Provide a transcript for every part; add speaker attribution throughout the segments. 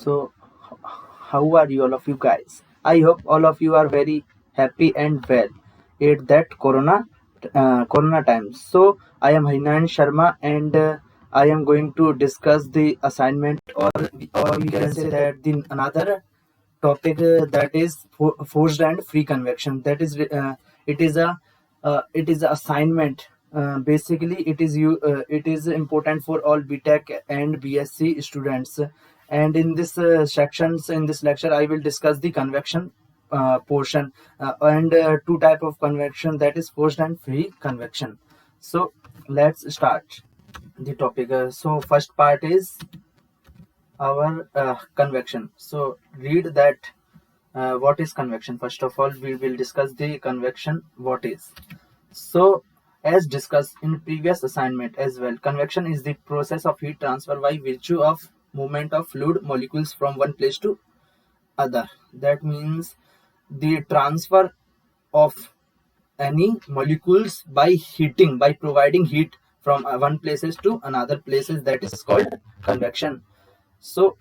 Speaker 1: So, how are you, all of you guys? I hope all of you are very happy and well at that Corona times. So, I am Hinan Sharma, and I am going to discuss the assignment, or you can say that the another topic that is forced and free convection. That is, it is a it is a assignment. Basically, it is important for all BTech and BSc students. And in this sections in this lecture, I will discuss the convection portion, and two type of convection, that is forced and free convection. So let's start the topic. So first part is our convection. So read that. What is convection? First of all, we will discuss the convection. What is? So, as discussed in previous assignment as well, convection is the process of heat transfer by virtue of movement of fluid molecules from one place to other. That means the transfer of any molecules by heating, by providing heat from one places to another places. That is called convection. So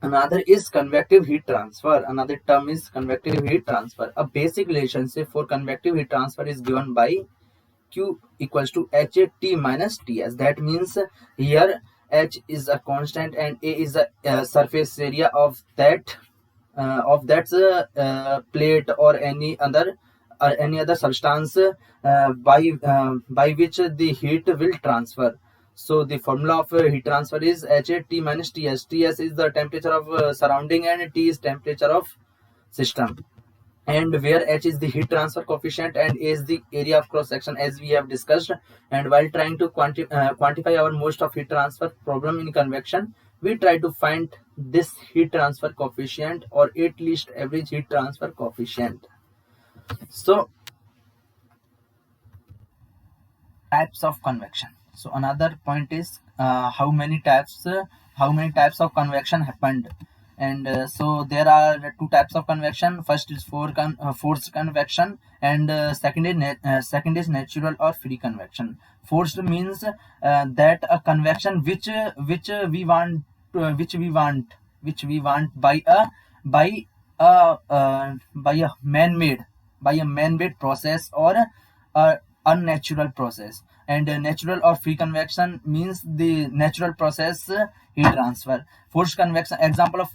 Speaker 1: another is convective heat transfer. Another term is convective heat transfer. A basic relationship for convective heat transfer is given by Q equals to H T minus Ts. That means here H is a constant and A is a surface area of that plate or any other substance by which the heat will transfer. So the formula of heat transfer is H T minus Ts. Ts is the temperature of surrounding and T is temperature of system. And where H is the heat transfer coefficient and A is the area of cross section, as we have discussed. And while trying to quantify our most of heat transfer problem in convection, we try to find this heat transfer coefficient, or at least average heat transfer coefficient. So types of convection. So another point is how many types of convection happened. And so there are two types of convection. First is forced convection, and second is natural or free convection. Forced means that a convection which we want by a man-made process or a unnatural process. And natural or free convection means the natural process heat transfer. Forced convection, example of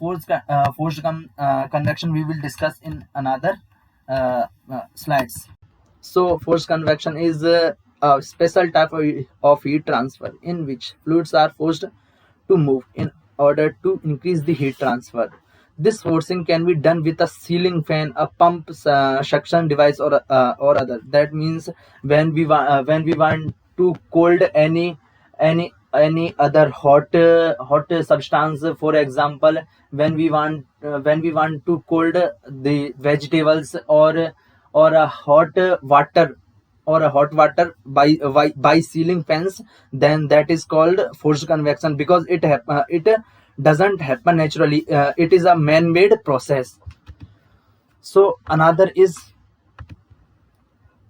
Speaker 1: convection we will discuss in another slides. So forced convection is a special type of heat transfer in which fluids are forced to move in order to increase the heat transfer. This forcing can be done with a ceiling fan, a pump, suction device, or other. That means when we want to cold any other hot substance. For example, when we want to cold the vegetables, or a hot water by ceiling fans, then that is called forced convection, because it doesn't happen naturally. It is a man-made process. So another is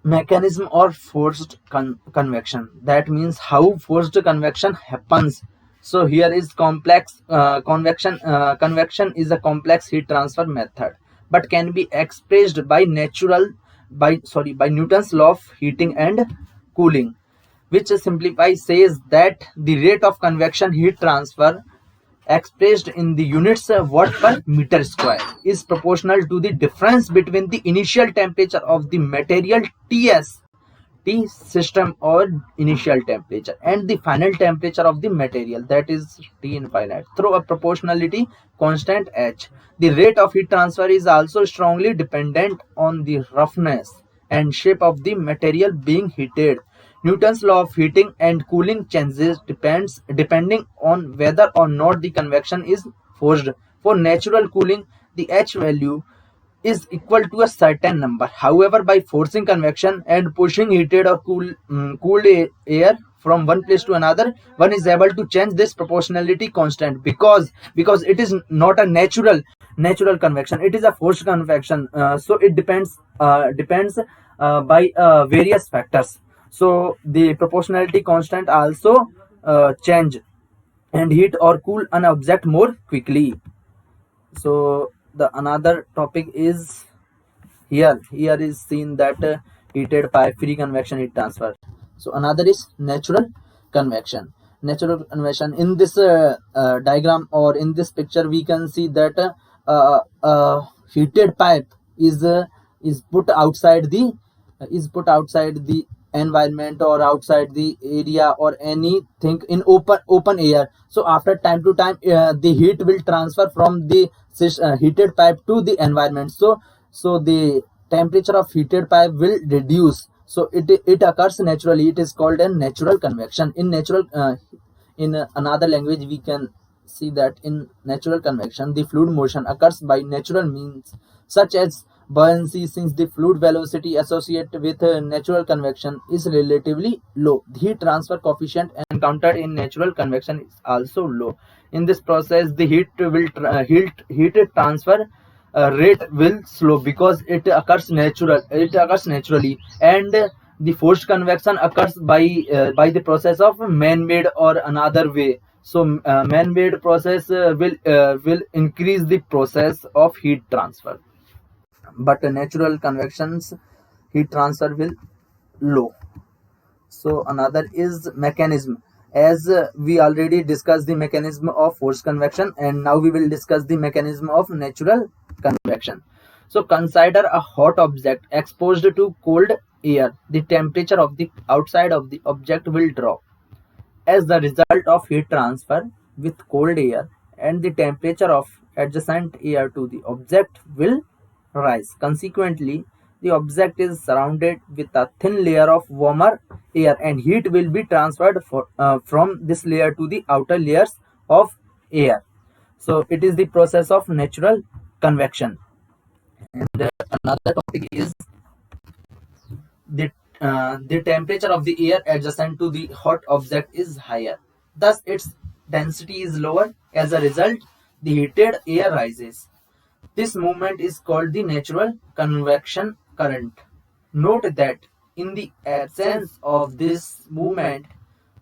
Speaker 1: mechanism or forced convection. That means how forced convection happens. So here is complex convection is a complex heat transfer method, but can be expressed by Newton's law of heating and cooling, which simplifies says that the rate of convection heat transfer expressed in the units watt per meter square is proportional to the difference between the initial temperature of the material T system or initial temperature and the final temperature of the material, that is T infinite, through a proportionality constant H. The rate of heat transfer is also strongly dependent on the roughness and shape of the material being heated. Newton's law of heating and cooling changes depending on whether or not the convection is forced. For natural cooling, the H value is equal to a certain number. However, by forcing convection and pushing heated or cooled air from one place to another, one is able to change this proportionality constant, because it is not a natural convection, it is a forced convection. So it depends by various factors. So the proportionality constant also change and heat or cool an object more quickly. So the another topic is here is seen that heated pipe free convection heat transfer. So another is natural convection. In this diagram or in this picture we can see that heated pipe is uh, is put outside the environment or outside the area or anything in open air. So after time to time the heat will transfer from the heated pipe to the environment. So the temperature of heated pipe will reduce. So it occurs naturally. It is called a natural convection. In another language we can see that in natural convection the fluid motion occurs by natural means such as buoyancy. Since the fluid velocity associated with natural convection is relatively low, the heat transfer coefficient encountered in natural convection is also low. In this process the heat transfer rate will slow because it occurs naturally, and the forced convection occurs by the process of man-made or another way. So man-made process will increase the process of heat transfer, but natural convections heat transfer will low. So another is mechanism. As we already discussed the mechanism of forced convection, and now we will discuss the mechanism of natural convection. So consider a hot object exposed to cold air. The temperature of the outside of the object will drop as the result of heat transfer with cold air, and the temperature of adjacent air to the object will rise. Consequently, the object is surrounded with a thin layer of warmer air, and heat will be transferred from this layer to the outer layers of air. So it is the process of natural convection. And another topic is the the temperature of the air adjacent to the hot object is higher, thus its density is lower. As a result, the heated air rises. This movement is called the natural convection current. Note that in the absence of this movement,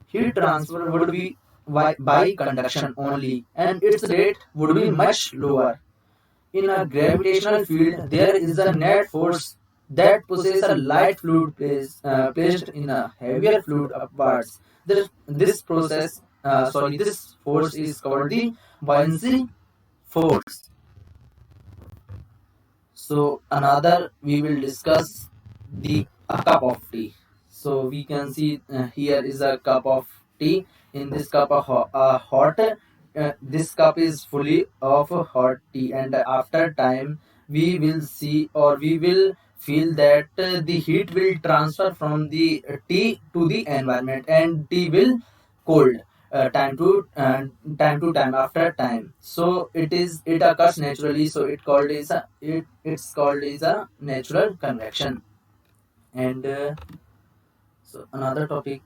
Speaker 1: heat transfer would be by conduction only, and its rate would be much lower. In a gravitational field, there is a net force that pushes a light fluid placed in a heavier fluid upwards. This force is called the buoyancy force. So another we will discuss the a cup of tea. So we can see here is a cup of tea. In this cup of hot, this cup is fully of hot tea, and after time we will see or we will feel that the heat will transfer from the tea to the environment, and tea will cold time to time after time. So it occurs naturally. So it's called is a natural convection. And so another topic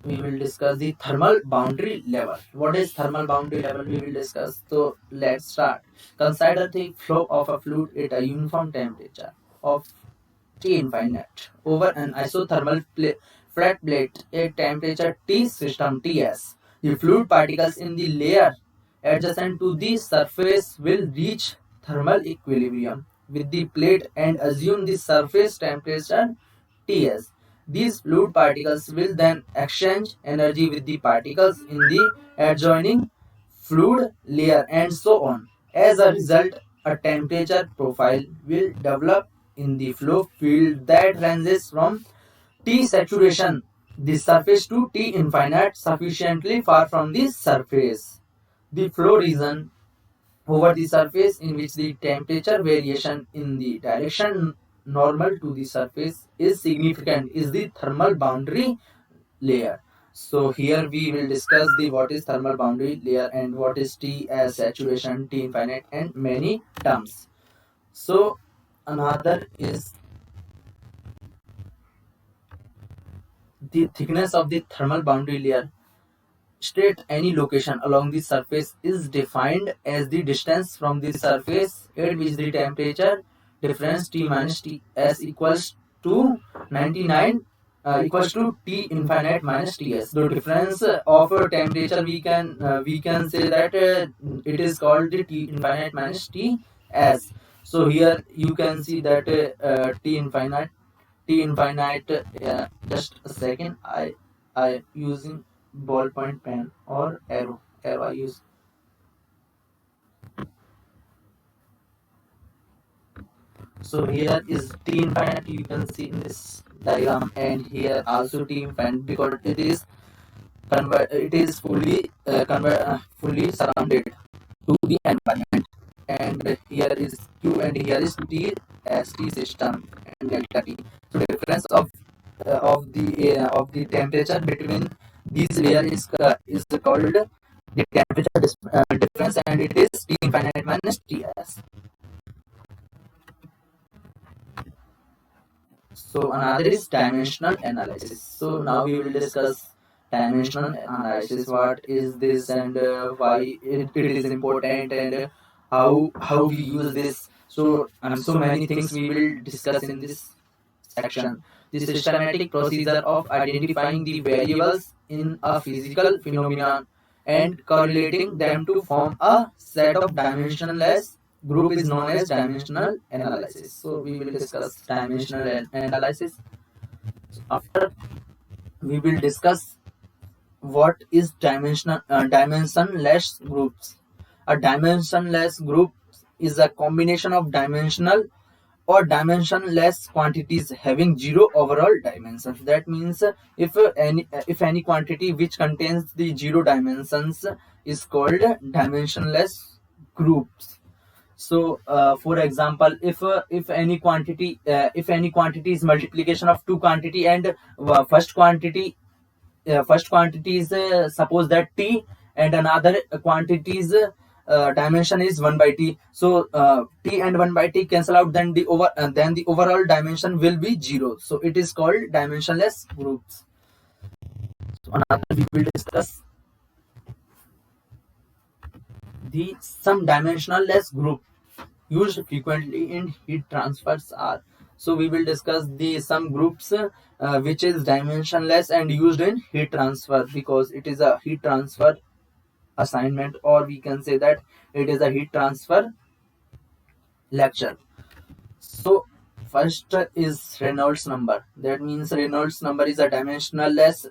Speaker 1: we will discuss the thermal boundary level. What is thermal boundary level? We will discuss. So let's start. Consider the flow of a fluid at a uniform temperature of T infinite over an isothermal flat plate at temperature T system Ts. The fluid particles in the layer adjacent to the surface will reach thermal equilibrium with the plate and assume the surface temperature Ts. These fluid particles will then exchange energy with the particles in the adjoining fluid layer, and so on. As a result, a temperature profile will develop in the flow field that ranges from T saturation, the surface, to T infinite, sufficiently far from the surface. The flow region over the surface in which the temperature variation in the direction normal to the surface is significant is the thermal boundary layer. So here we will discuss the what is thermal boundary layer and what is T as saturation, T infinite, and many terms. So another is the thickness of the thermal boundary layer. State any location along the surface is defined as the distance from the surface at which the temperature difference T minus T s equals to 99 equals to T infinite minus Ts. The difference of temperature we can say that it is called the T infinite minus Ts. So here you can see that T infinite. Just a second. I using ballpoint pen or arrow I use. So here is T infinite, you can see in this diagram, and here also T infinite, because it is fully surrounded to the environment, and here is Q and here is T as T system and delta T. So difference of the temperature between these layers is called the temperature difference, and it is T infinite minus Ts. So another is dimensional analysis. So now we will discuss dimensional analysis. What is this, and why it is important, and how we use this. So so many things we will discuss in this section. The systematic procedure of identifying the variables in a physical phenomenon and correlating them to form a set of dimensionless group is known as dimensional analysis. So we will discuss dimensional analysis. After, we will discuss what is dimensionless groups. A dimensionless group is a combination of dimensional or dimensionless quantities having zero overall dimensions. That means if any quantity which contains the zero dimensions is called dimensionless groups. So for example, if any quantity is multiplication of two quantity, and first quantity is suppose that T, and another quantity's dimension is 1 by T. So T and 1 by T cancel out, then the overall dimension will be 0. So it is called dimensionless groups. So another we will discuss the some dimensionless group used frequently in heat transfers are. So we will discuss the some groups which is dimensionless and used in heat transfer, because it is a heat transfer assignment, or we can say that it is a heat transfer lecture. So first is Reynolds number. That means Reynolds number is a dimensionless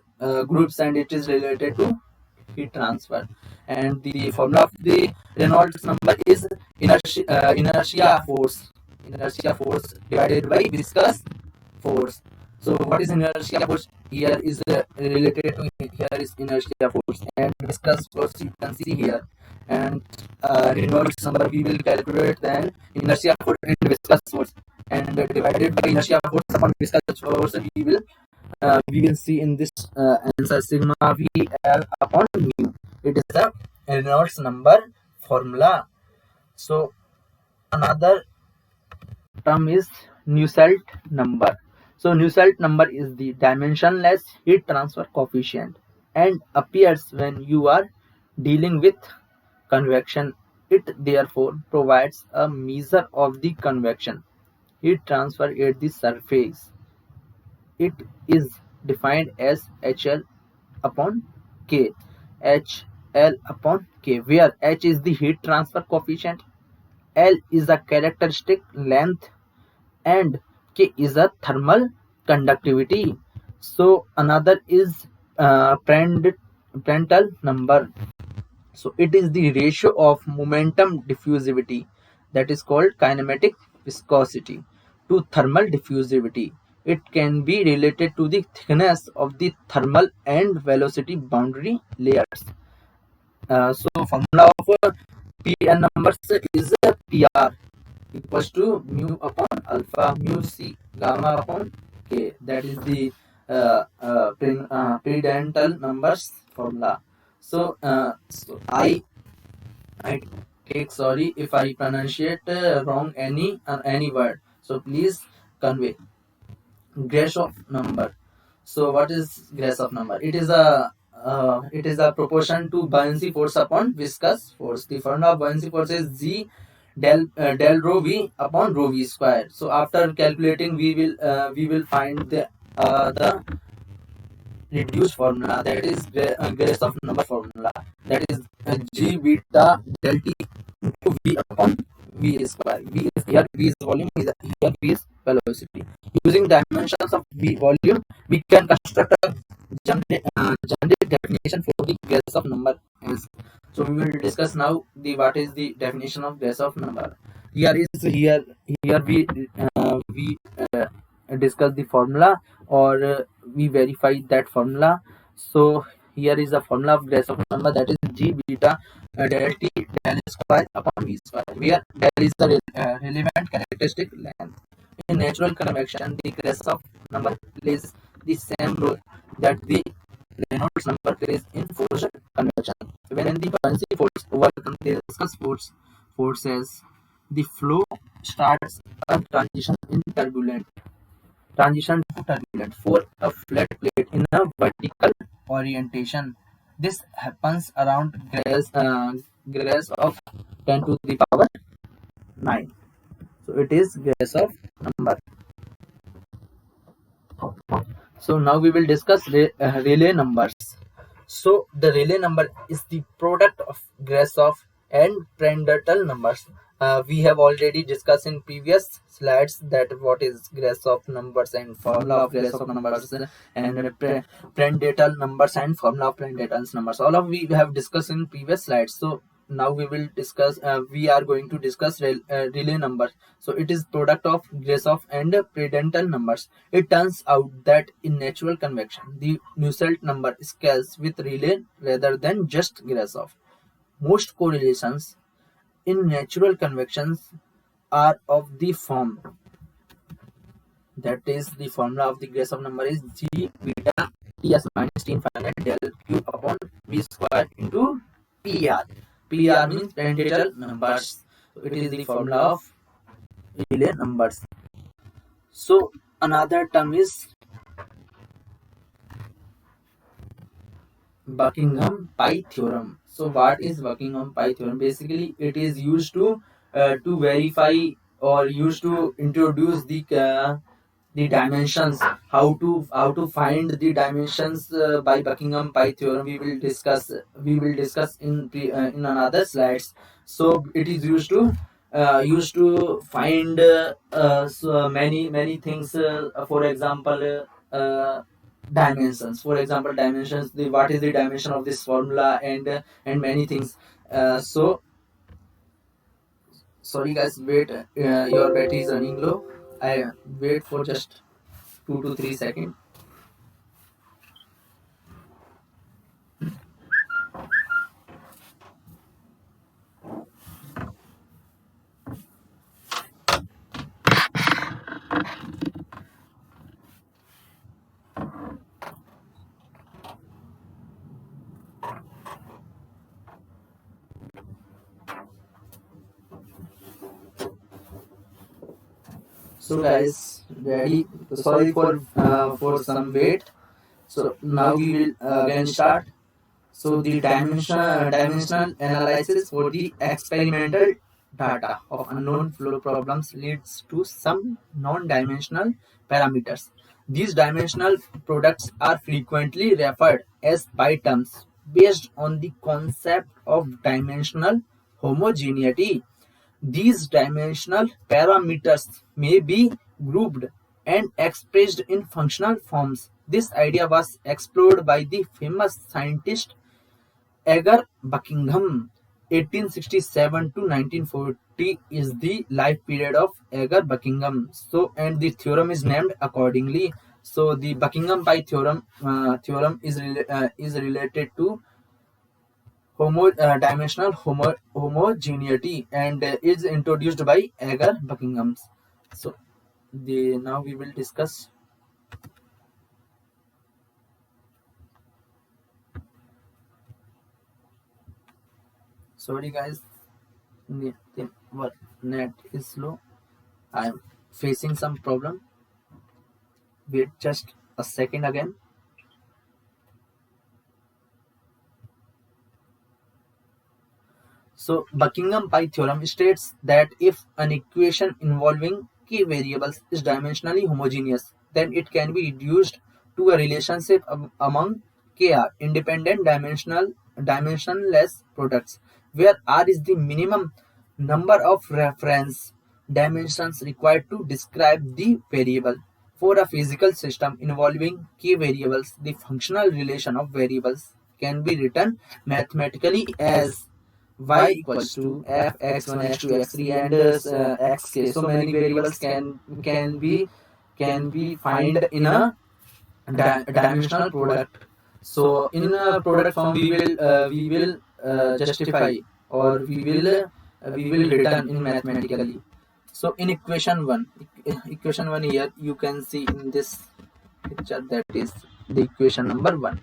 Speaker 1: groups, and it is related to heat transfer. And the formula of the Reynolds number is inertia force. Inertia force divided by viscous force. So what is inertia force? Here is related to, here is inertia force, and viscous force you can see here. And Reynolds number we will calculate then inertia force and viscous force, and divided by inertia force upon viscous force we will see in this answer sigma VL upon mu. It is the Reynolds number formula. So another term is Nusselt number. So Nusselt number is the dimensionless heat transfer coefficient and appears when you are dealing with convection. It therefore provides a measure of the convection heat transfer at the surface. It is defined as HL upon K. HL upon K, where H is the heat transfer coefficient, L is the characteristic length, and K is a thermal conductivity. So another is Prandtl number. So it is the ratio of momentum diffusivity, that is called kinematic viscosity, to thermal diffusivity. It can be related to the thickness of the thermal and velocity boundary layers. So formula of Pn numbers is PR equals to mu upon alpha mu C gamma upon K. That is the Prandtl numbers formula. So, I take sorry if I pronunciate wrong any word. So please convey. Grashof number. So what is Grashof number? It is a proportion to buoyancy force upon viscous force. The formula of buoyancy force is G del rho v upon rho v square. So after calculating, we will find the reduced formula, that is Grashof number formula, that is G beta del T into V upon V square. V is here, V is volume, here V is velocity. Using dimensions of V volume, we can construct a generic definition for the Grashof number. So we will discuss now the what is the definition of Grashof number. Here we discuss the formula, or we verify that formula. So here is the formula of Grashof number, that is G beta del T del square upon V square, where del is the relevant characteristic length. In natural convection, the Grashof number plays the same role that the Reynolds number plays in forced convection. When the buoyancy force overcomes the viscous forces, the flow starts a transition to turbulent for a flat plate in a vertical orientation. This happens around Grashof 10 to the power 9. So it is Grashof number. So now we will discuss Rayleigh numbers. So the Rayleigh number is the product of Grashof and Prandtl numbers. We have already discussed in previous slides that what is Grashof numbers and formula of Grashof numbers, and Prandtl numbers and formula of Prandtl numbers. All of we have discussed in previous slides. So now we will discuss. We are going to discuss Rayleigh number. So it is product of Grashof and Prandtl numbers. It turns out that in natural convection, the Nusselt number scales with Rayleigh rather than just Grashof. Most correlations in natural convections are of the form, that is the formula of the Grashof number is G beta Ts minus T infinite del Q upon V square into PR. PR means Prandtl numbers. So it is the formula of Rayleigh numbers. So another term is Buckingham Pi theorem. So what is Buckingham Pi theorem? Basically, it is used to verify, or used to introduce the dimensions. How to find the dimensions by Buckingham Pi theorem. We will discuss in another slides. So it is used to find so many things. For example. Dimensions, for example, dimensions, the what is the dimension of this formula, and many things. So sorry guys, wait, your battery is running low. I wait for just 2 to 3 seconds. So guys, ready? Sorry for some wait. So now we will again start. So the dimensional analysis for the experimental data of unknown flow problems leads to some non-dimensional parameters. These dimensional products are frequently referred as pi terms based on the concept of dimensional homogeneity. These dimensional parameters may be grouped and expressed in functional forms. This idea was explored by the famous scientist Edgar Buckingham. 1867 to 1940 is the life period of Edgar Buckingham. So, and the theorem is named accordingly. So, the Buckingham Pi theorem is related to dimensional homogeneity, and is introduced by Edgar Buckingham. So, now we will discuss. Sorry guys, net is slow. I am facing some problem. Wait just a second again. So Buckingham Pi theorem states that if an equation involving key variables is dimensionally homogeneous, then it can be reduced to a relationship among KR, independent dimensionless products, where R is the minimum number of reference dimensions required to describe the variable. For a physical system involving k variables, the functional relation of variables can be written mathematically as y equals to f x1 x2 x3 and xk. So many variables can be find in a dimensional product. So in a product form we will justify, or we will return in mathematically. So in equation 1 here you can see in this picture, that is the equation number 1.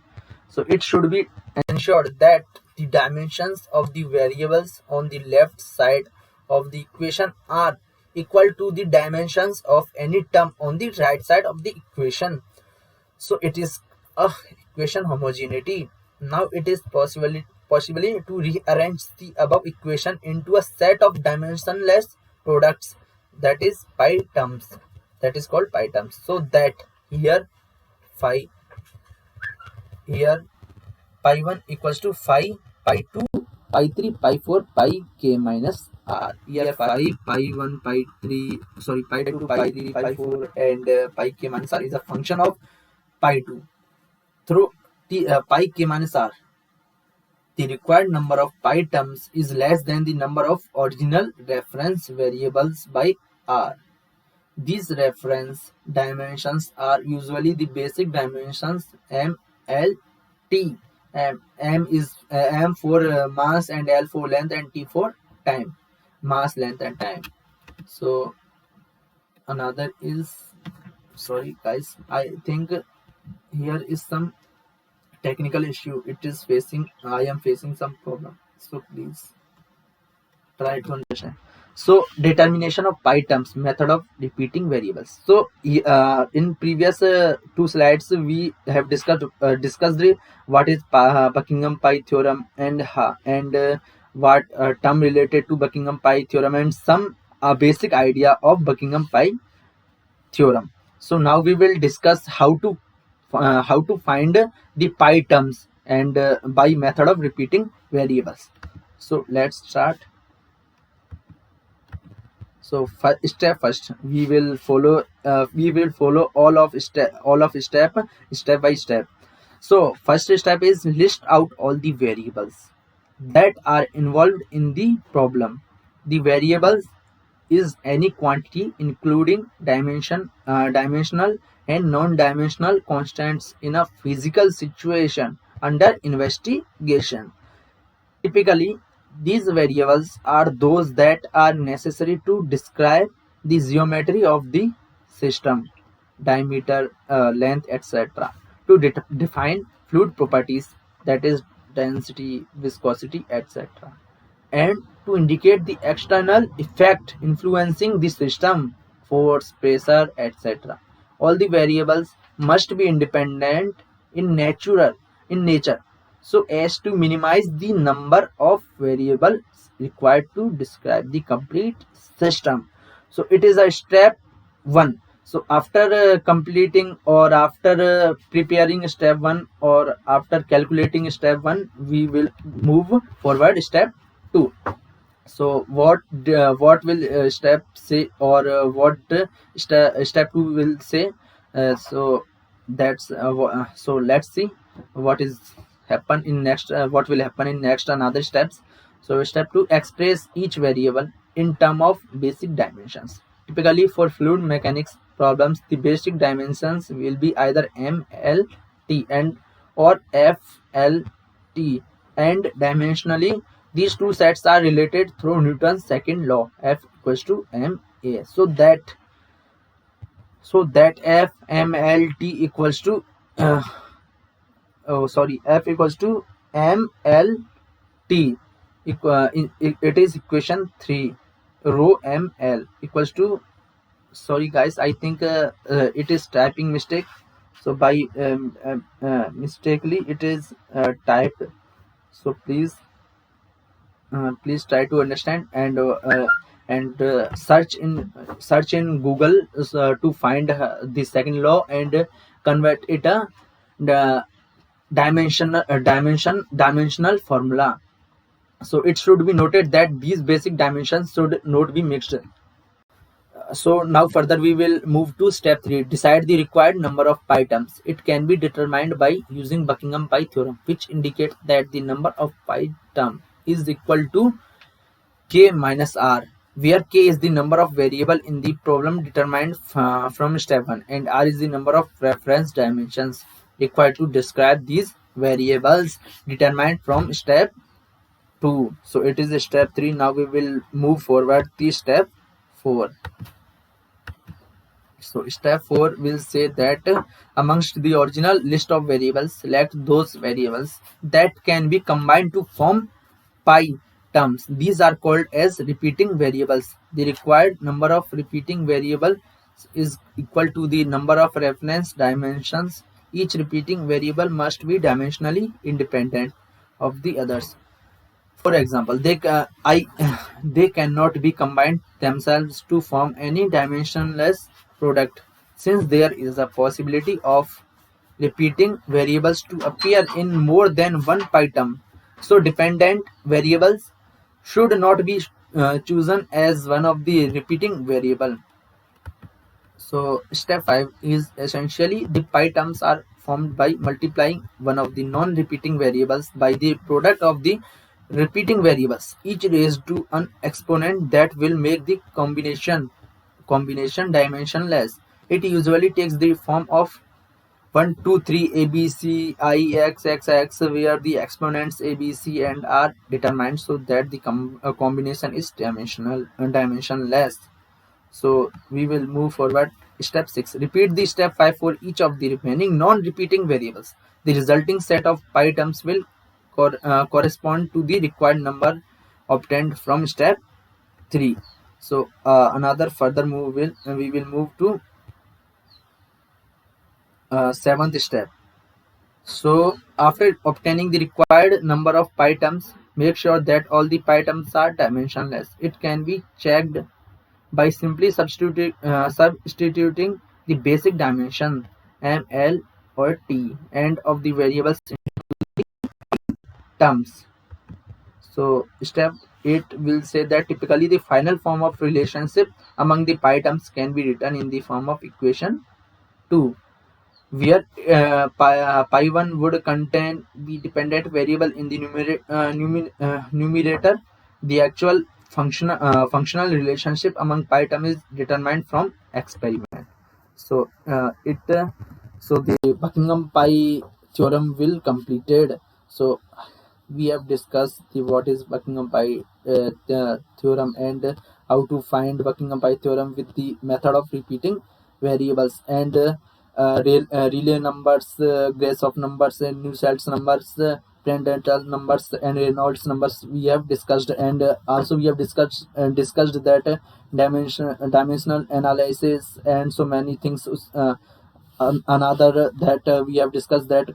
Speaker 1: So it should be ensured that the dimensions of the variables on the left side of the equation are equal to the dimensions of any term on the right side of the equation. So it is a equation homogeneity. Now it is possibly to rearrange the above equation into a set of dimensionless products, that is pi terms, that is called pi terms. So that here phi here pi 1 equals to phi, pi 2, pi 3, pi 4, pi k minus r. Here pi 1, pi 3, sorry, pi 2, pi 3, pi 4 and pi k minus r is a function of pi 2. Through the pi k minus r, the required number of pi terms is less than the number of original reference variables by r. These reference dimensions are usually the basic dimensions m, l, t. M is m for mass and l for length and t for time, mass, length and time. So another is, sorry guys, I think here is some technical issue. I am facing some problem, so please try to understand. So determination of pi terms, method of repeating variables. So in previous two slides we have discussed what is Buckingham pi theorem and what term related to Buckingham pi theorem and some basic idea of Buckingham pi theorem. So now we will discuss how to find the pi terms and by method of repeating variables. So let's start. So step first, we will follow all of step by step. So first step is list out all the variables that are involved in the problem. The variables is any quantity including dimensional and non-dimensional constants in a physical situation under investigation. Typically, these variables are those that are necessary to describe the geometry of the system, diameter, length, etc., to define fluid properties, that is density, viscosity, etc., and to indicate the external effect influencing the system, force, pressure, etc. All the variables must be independent in nature, so as to minimize the number of variables required to describe the complete system. So it is a step 1. So after completing, or after preparing step 1, or after calculating step 1, we will move forward step 2. So what will step say, or what step 2 will say? So that's so let's see what is happen in next what will happen in next another steps. So step 2, express each variable in term of basic dimensions. Typically for fluid mechanics problems, the basic dimensions will be either m, l, t and or f, l, t, and dimensionally these two sets are related through Newton's second law, F equals to ma. So that F, m, l, t equals to F equals to m, l, t. It is equation 3. Rho m, l equals to, sorry guys, I think it is typing mistake. So by mistakenly it is typed. So please try to understand, and and search in Google to find the second law and convert it a the dimensional formula. So it should be noted that these basic dimensions should not be mixed. So now further we will move to step 3. Decide the required number of pi terms. It can be determined by using Buckingham pi theorem, which indicates that the number of pi term is equal to k minus r, where k is the number of variable in the problem determined from step 1 and r is the number of reference dimensions required to describe these variables determined from step 2. So it is step 3. Now we will move forward to step 4. So step 4 will say that amongst the original list of variables, select those variables that can be combined to form pi terms. These are called as repeating variables. The required number of repeating variables is equal to the number of reference dimensions. Each repeating variable must be dimensionally independent of the others. For example, they cannot be combined themselves to form any dimensionless product, since there is a possibility of repeating variables to appear in more than one pi term. So dependent variables should not be chosen as one of the repeating variable. So step 5 is essentially the pi terms are formed by multiplying one of the non-repeating variables by the product of the repeating variables, each raised to an exponent that will make the combination dimensionless. It usually takes the form of 1, 2, 3, a, b, c, I, x, x, x, where the exponents a, b, c, and are determined so that the combination is dimensionless. So we will move forward. Step 6. Repeat the step 5 for each of the remaining non-repeating variables. The resulting set of pi terms will correspond to the required number obtained from step 3. So another further move we will move to 7th step. So after obtaining the required number of pi terms, make sure that all the pi terms are dimensionless. It can be checked by simply substituting the basic dimension m, l, or t and of the variables terms. So step 8 will say that typically the final form of relationship among the pi terms can be written in the form of equation 2, where pi 1 would contain the dependent variable in the numerator. The actual functional relationship among pi term is determined from experiment. So so the Buckingham pi theorem will completed. So we have discussed what is Buckingham pi theorem and how to find Buckingham pi theorem with the method of repeating variables and relay numbers, Grashof numbers, and Nusselt's numbers, Prandtl numbers, and Reynolds numbers we have discussed, and also we have discussed that dimensional analysis and so many things. Another that we have discussed that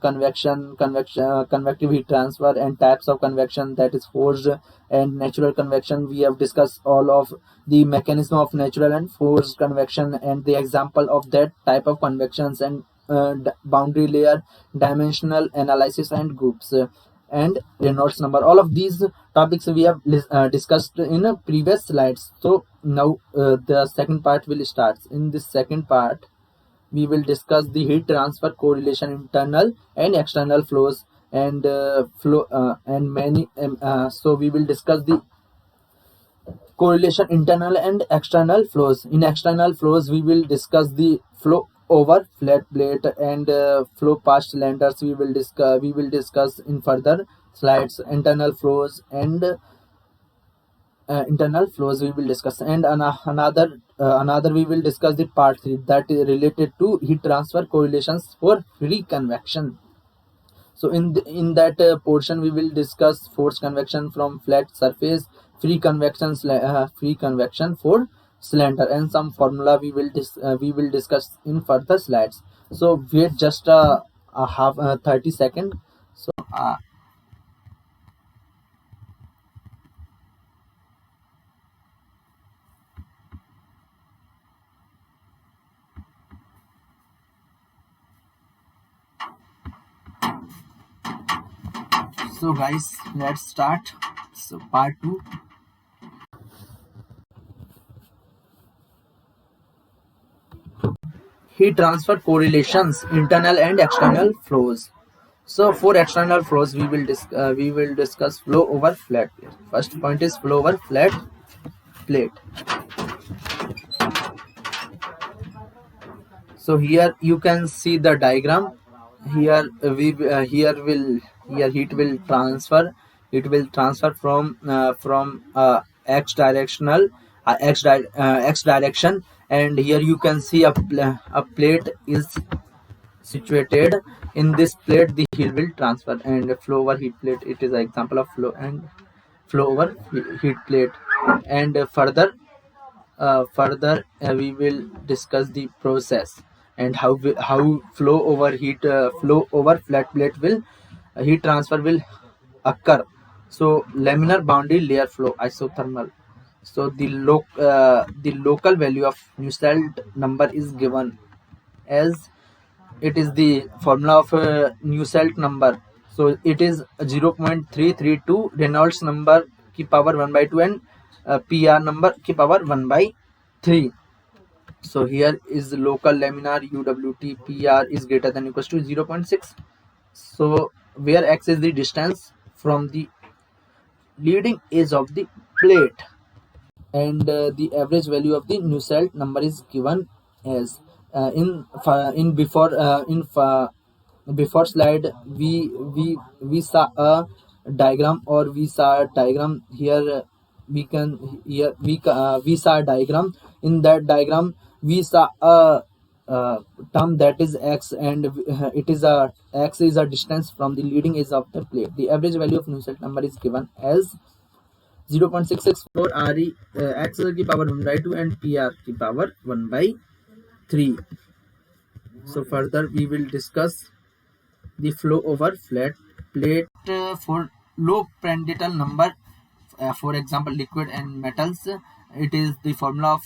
Speaker 1: convective heat transfer and types of convection, that is forced and natural convection. We have discussed all of the mechanism of natural and forced convection and the example of that type of convections and boundary layer, dimensional analysis and groups, and Reynolds number. All of these topics we have discussed in previous slides. So now the second part will start. In this second part we will discuss the heat transfer correlation, internal and external flows, and so we will discuss the correlation internal and external flows. In external flows we will discuss the flow over flat plate and flow past cylinders. We will discuss in further slides internal flows and internal flows we will discuss, and another we will discuss the part 3 that is related to heat transfer correlations for free convection. So in that portion we will discuss forced convection from flat surface, free convection for cylinder, and some formula we will discuss in further slides. So wait just a half 30 seconds. So So guys, let's start. So part 2. Heat transfer correlations, internal and external flows. So for external flows, we will discuss flow over flat plate. First point is flow over flat plate. So here you can see the diagram. Here here heat will transfer. It will transfer from x directional x direction, and here you can see a plate is situated. In this plate the heat will transfer, and flow over heat plate, it is an example of flow over heat plate. And further we will discuss the process and how flow over flat plate will heat transfer will occur. So laminar boundary layer flow isothermal. So the local value of Nusselt number is given as, it is the formula of Nusselt number. So it is 0.332 Reynolds number की power 1 by 2 and PR number की power 1 by 3. So here is local laminar UWT PR is greater than equals to 0.6. So where x is the distance from the leading edge of the plate, and the average value of the Nusselt number is given as before slide we saw a diagram, or we saw a diagram here. We saw a diagram. In that diagram we saw a term that is x, and it is a x is a distance from the leading edge of the plate. The average value of Nusselt number is given as 0.664 RE x की power 1 by 2 and PR की power 1 by 3. So further we will discuss the flow over flat plate for low Prandtl number. For example, liquid and metals. It is the formula of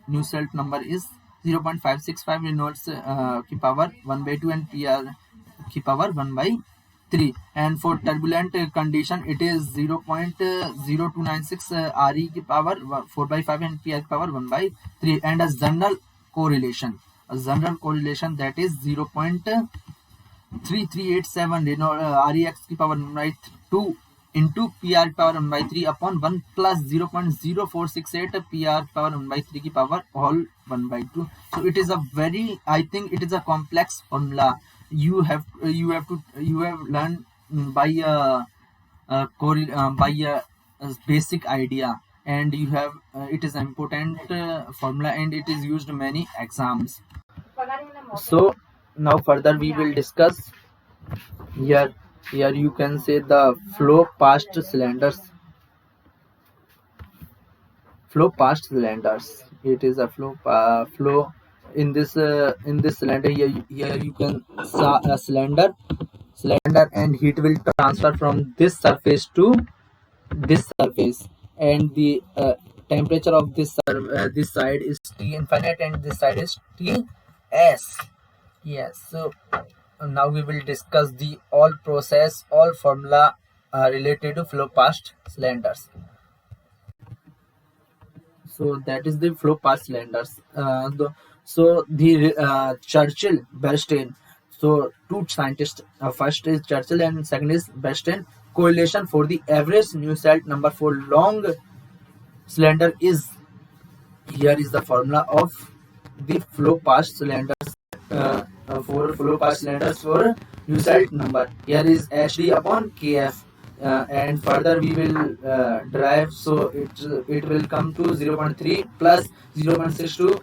Speaker 1: Nusselt number is 0.565 Reynolds की power 1 by 2 and PR की power 1 by 3. And for turbulent condition, it is 0.0296 RE की power 4 by 5 and PR की power 1 by 3. And a general correlation that is 0.3387 REX की power 1 by 2 into PR power 1 by 3 upon 1 plus 0.0468 PR power 1 by 3 की power all 1 by 2. So it is a very, I think it is a complex formula. You have learned by a basic idea, and you have it is an important formula, and it is used in many exams. So now further we will discuss. Here you can say the flow past cylinders. It is a flow in this cylinder. Here you can see a cylinder, and heat will transfer from this surface to this surface, and the temperature of this side is T infinite, and this side is T S. Yes. So now we will discuss the all formula related to flow past cylinders. So that is the flow past cylinders. So the Churchill Bernstein. So two scientists. First is Churchill and second is Bernstein. Correlation for the average Nusselt number for long cylinder is, here is the formula of the flow past cylinders. For flow past cylinders for Nusselt number, here is HD upon KF. And further we will derive. So it will come to 0.3 plus 0.62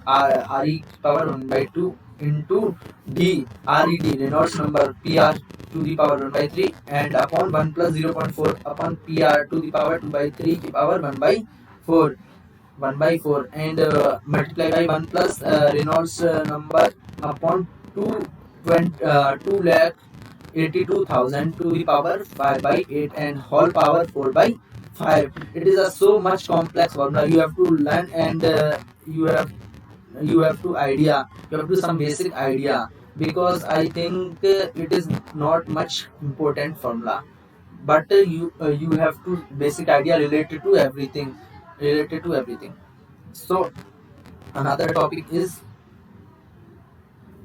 Speaker 1: RE power 1 by 2 into D RED Reynolds number PR to the power 1 by 3, and upon 1 plus 0.4 upon PR to the power 2 by 3 की power 1 by 4, and multiply by 1 plus Reynolds number upon 2 lakh 82,000 to the power 5 by 8 and whole power 4 by 5. It is a so much complex formula. You have to learn, and you have to some basic idea because I think it is not much important formula, but you have to basic idea related to everything. So another topic is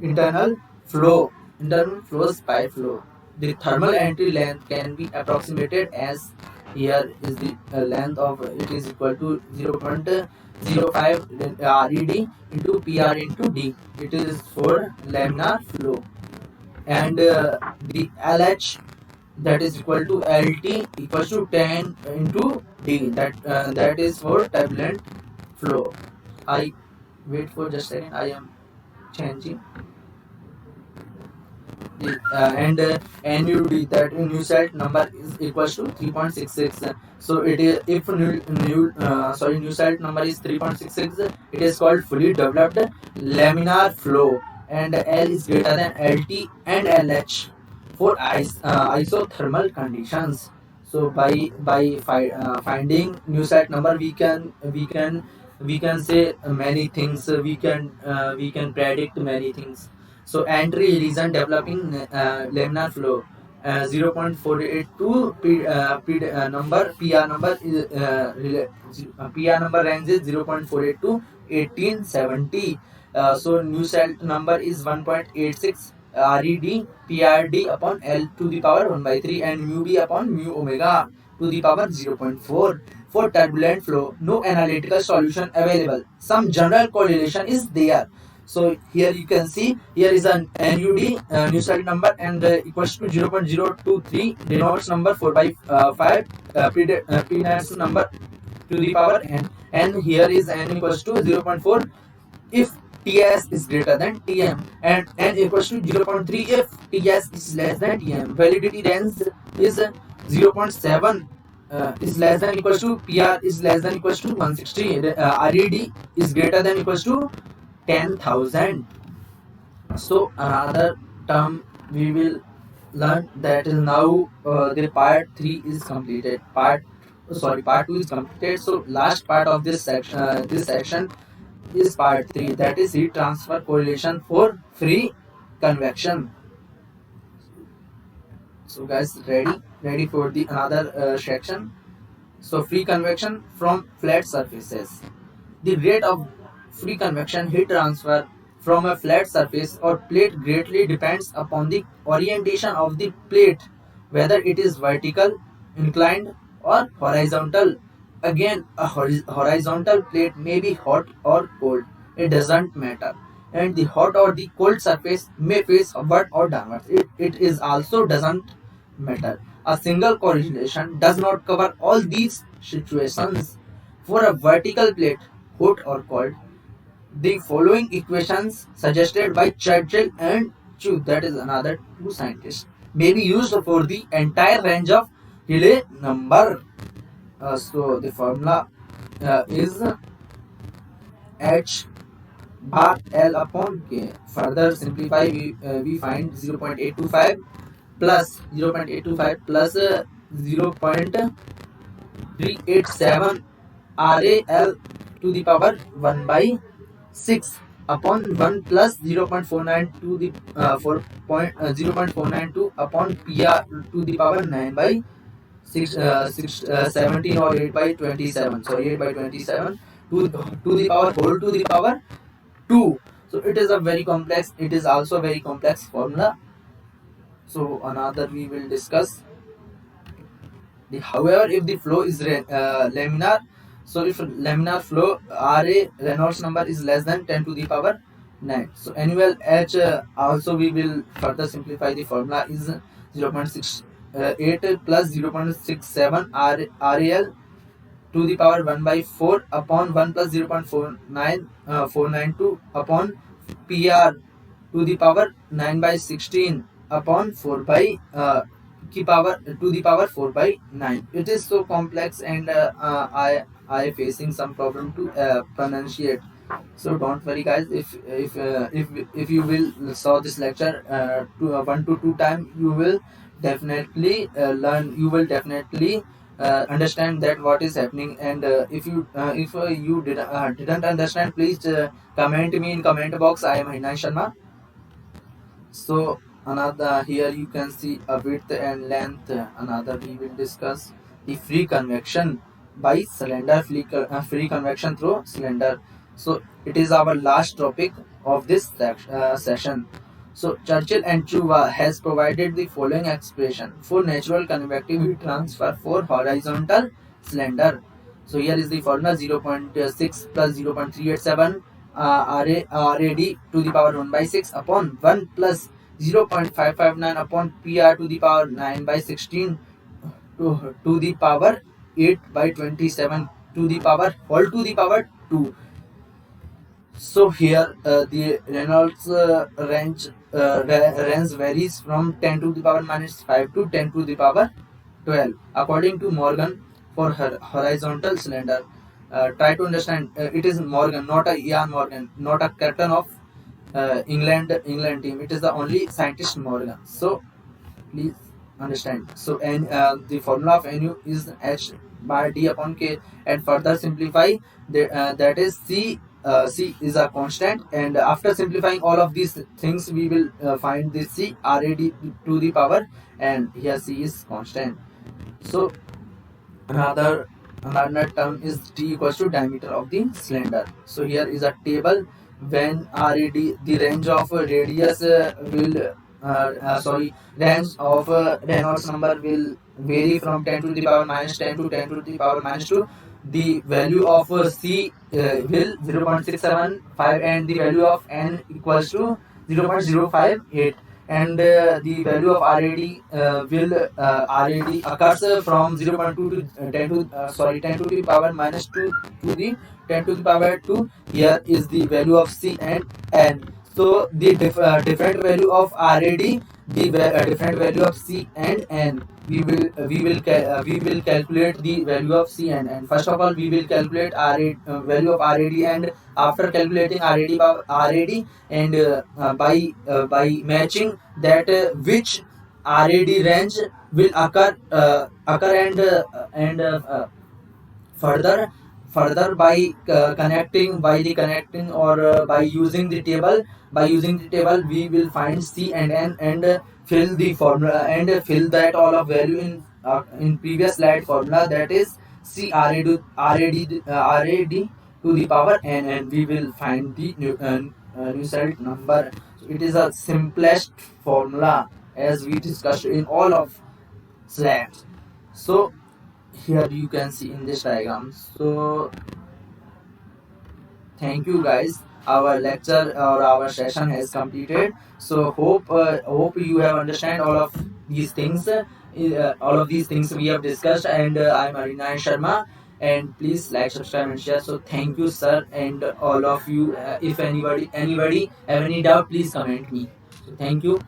Speaker 1: internal flow. Internal flow is pi flow. The thermal entry length can be approximated as, here is the length of it is equal to 0.05 RED into PR into D. It is for laminar flow, and the LH, that is equal to LT equals to 10 into D, that is for turbulent flow. I wait for just a second, I am changing the and NUD, that Nusselt number is equals to 3.66. So it is, if Nusselt number is 3.66, it is called fully developed laminar flow, and L is greater than LT and LH for isothermal conditions. So by finding Nusselt number, we can say many things. We can predict many things. So entry region developing laminar flow, 0.482 number, PR number is PR number range is 0.48 to 1870. So Nusselt number is 1.86 RED PRD upon L to the power 1 by 3, and mu B upon mu omega to the power 0.4. For turbulent flow, no analytical solution available. Some general correlation is there. So here you can see, here is an NUD, Nusselt number, and equals to 0.023, denotes number 4 by 5, P number to the power n, and here is n equals to 0.4 if Ts is greater than Tm, and n equals to 0.3 if Ts is less than Tm. Validity range is 0.7 is less than equals to, PR is less than equals to 160, RED is greater than equals to 10,000. So another term we will learn, that is now the part 3 is completed. Part 2 is completed. So last part of this section is part 3, that is heat transfer correlation for free convection. So guys, ready for the another section. So free convection from flat surfaces. The rate of free convection heat transfer from a flat surface or plate greatly depends upon the orientation of the plate, whether it is vertical, inclined, or horizontal. Again, a horizontal plate may be hot or cold, it doesn't matter. And the hot or the cold surface may face upward or downwards, it is also doesn't matter. A single correlation does not cover all these situations. For a vertical plate, hot or cold, the following equations suggested by Churchill and Chu, that is another two scientists, may be used for the entire range of Rayleigh number. So the formula is H bar L upon K. Further simplify, we find 0.825 plus 0.825 plus 0.387 RAL to the power 1 by 6 upon 1 plus 0.49 to the 0.492 upon PR to the power 9 by 17 or 8 by 27. So 8 by 27 to the power whole to the power 2. So it is also very complex formula. So another we will discuss. However, if the flow is laminar, so if laminar flow Ra Reynolds number is less than 10 to the power 9. So annual H, also we will further simplify, the formula is 0.68 plus 0.67 RAL to the power 1 by 4 upon 1 plus 0.492 upon PR to the power 9 by 16 upon 4 by power to the power 4 by 9. It is so complex, and I facing some problem to pronunciate. So don't worry guys, if you will saw this lecture 1 to 2 time, you will definitely learn, you will definitely understand that what is happening. And if you didn't understand, please comment me in comment box. I am Hinan Sharma. So another, here you can see a width and length. Another we will discuss the free convection by cylinder, free convection through cylinder. So it is our last topic of this session. So Churchill and Chuva has provided the following expression for natural convective heat transfer for horizontal cylinder. So here is the formula: 0.6 plus 0.387 RAD to the power 1 by 6 upon 1 plus 0.559 upon PR to the power 9 by 16 to the power 8 by 27 to the power whole to the power 2. So here the Reynolds range varies from 10 to the power minus 5 to 10 to the power 12 according to Morgan for her horizontal cylinder. Try to understand, it is Morgan, not a Ian Morgan, not a captain of England team. It is the only scientist Morgan. So please understand. So and the formula of Nu is H by D upon K, and further simplify that is C. C is a constant, and after simplifying all of these things we will find the C RAD to the power, and here C is constant. So another term is D equals to diameter of the cylinder. So here is a table when RAD, the range of radius range of Reynolds number will vary from 10 to the power minus 10 to 10 to the power minus 2. The value of C will 0.675, and the value of N equals to 0.058, and the value of RAD RAD occurs from 0.2 to 10 to 10 to the power minus 2 to the 10 to the power 2. Here is the value of C and N. So the different value of RAD, the different value of C and N. We will calculate the value of C and N. First of all, we will calculate value of RAD, and after calculating RAD and by matching that which RAD range will occur and further by connecting or by using the table we will find C and N, and fill the formula and fill that all of value in previous slide formula, that is C RAD to the power N, and we will find the Nusselt number. So it is a simplest formula as we discussed in all of slides. So here you can see in this diagram. So thank you guys, our lecture or our session has completed. So hope you have understand all of these things, all of these things we have discussed, and I'm Arina Sharma, and please like, subscribe and share. So thank you sir, and all of you, if anybody have any doubt, please comment me. So thank you.